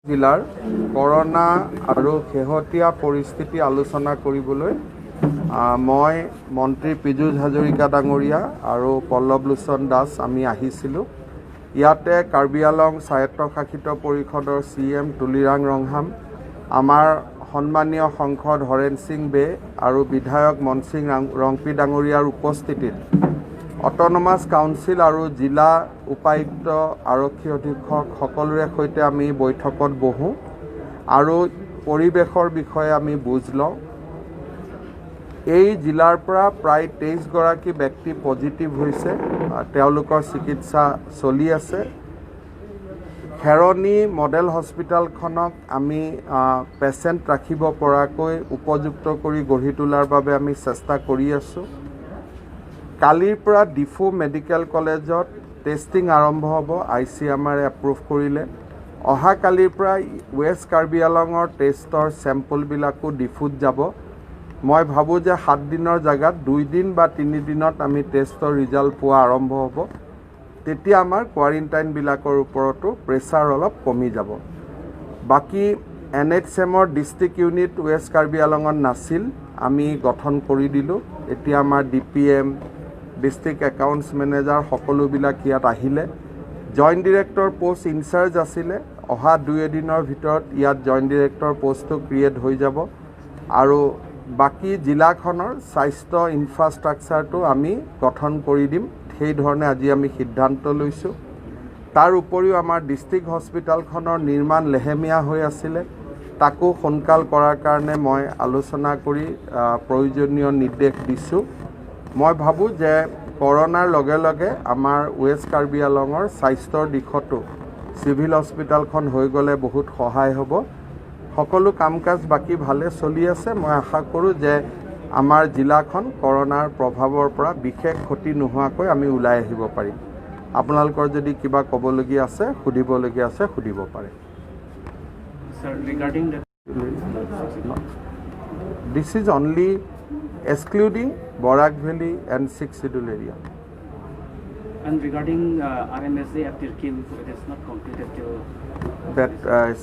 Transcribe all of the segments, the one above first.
জিলাৰ কৰোনা আৰু শেহতীয়া পৰিস্থিতি আলোচনা কৰিবলৈ মই মন্ত্ৰী পীযুষ হাজৰিকা ডাঙৰীয়া আৰু পল্লৱ লোচন দাস আমি আহিছিলোঁ। ইয়াতে কাৰ্বি আংলং স্বায়ত্তশাসিত পৰিষদৰ CM তুলিৰাম ৰংহাম, আমাৰ সন্মানীয় সাংসদ হৰেণ সিং বে আৰু বিধায়ক মন সিং ৰংপি ডাঙৰীয়াৰ উপস্থিতিত অট'নমাছ কাউন্সিল আৰু জিলা উপায়ুক্ত আৰক্ষী অধীক্ষক সকলোৰে সৈতে আমি বৈঠকত বহোঁ আৰু পৰিৱেশৰ বিষয়ে আমি বুজ লওঁ। এই জিলাৰ পৰা প্ৰায় 23 গৰাকী ব্যক্তি পজিটিভ হৈছে, তেওঁলোকৰ চিকিৎসা চলি আছে। খেৰণী মডেল হস্পিটেলখনক আমি পেচেণ্ট ৰাখিব পৰাকৈ উপযুক্ত কৰি গঢ়ি তোলাৰ বাবে আমি চেষ্টা কৰি আছোঁ। কালিৰ পৰা ডিফু মেডিকেল কলেজত টেষ্টিং আৰম্ভ হ'ব, ICMR এপ্ৰুভ কৰিলে। অহা কালিৰ পৰা ৱেষ্ট কাৰ্বি আংলঙৰ টেষ্টৰ চেম্পলবিলাকো ডিফুত যাব। মই ভাবোঁ যে 7 দিনৰ জেগাত 2 দিন বা 3 দিনত আমি টেষ্টৰ ৰিজাল্ট পোৱা আৰম্ভ হ'ব। তেতিয়া আমাৰ কোৱাৰেণ্টাইনবিলাকৰ ওপৰতো প্ৰেছাৰ অলপ কমি যাব। বাকী NHMৰ ডিষ্ট্ৰিক্ট ইউনিট ৱেষ্ট কাৰ্বি আংলঙত নাছিল, আমি গঠন কৰি দিলোঁ। এতিয়া আমাৰ DPM, ডিষ্ট্ৰিক্ট একাউণ্টছ মেনেজাৰ সকলোবিলাক ইয়াত আহিলে। জইণ্ট ডিৰেক্টৰ পোষ্ট ইনচাৰ্জ আছিলে, অহা 2 দিনৰ ভিতৰত ইয়াত জইণ্ট ডিৰেক্টৰ পোষ্টটো ক্ৰিয়েট হৈ যাব আৰু বাকী জিলাখনৰ স্বাস্থ্য ইনফ্ৰাষ্ট্ৰাকচাৰটো আমি গঠন কৰি দিম। সেইধৰণে আজি আমি সিদ্ধান্ত লৈছোঁ। তাৰ উপৰিও আমাৰ ডিষ্ট্ৰিক্ট হস্পিটেলখনৰ নিৰ্মাণ লেহেমীয়া হৈ আছিলে, তাকো সোনকাল কৰাৰ কাৰণে মই আলোচনা কৰি প্ৰয়োজনীয় নিৰ্দেশ দিছোঁ। মই ভাবোঁ যে কৰোনাৰ লগে লগে আমাৰ ৱেষ্ট কাৰ্বি আংলঙৰ স্বাস্থ্যৰ দিশতো চিভিল হস্পিটেলখন হৈ গ'লে বহুত সহায় হ'ব। সকলো কাম কাজ বাকী ভালে চলি আছে। মই আশা কৰোঁ যে আমাৰ জিলাখন কৰোনাৰ প্ৰভাৱৰ পৰা বিশেষ ক্ষতি নোহোৱাকৈ আমি ওলাই আহিব পাৰিম। আপোনালোকৰ যদি কিবা ক'বলগীয়া আছে, সুধিবলগীয়া আছে, সুধিব পাৰে। This is only excluding Borak Valley and 6th schedule area. And regarding RMSA after kill, it is not completed till that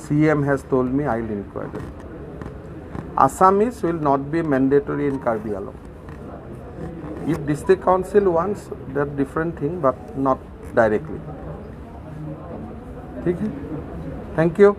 CM has told me, I will inquire that. Assamese will not be mandatory in Karbi Anglong. If district council wants, that different thing, but not directly. Thank you.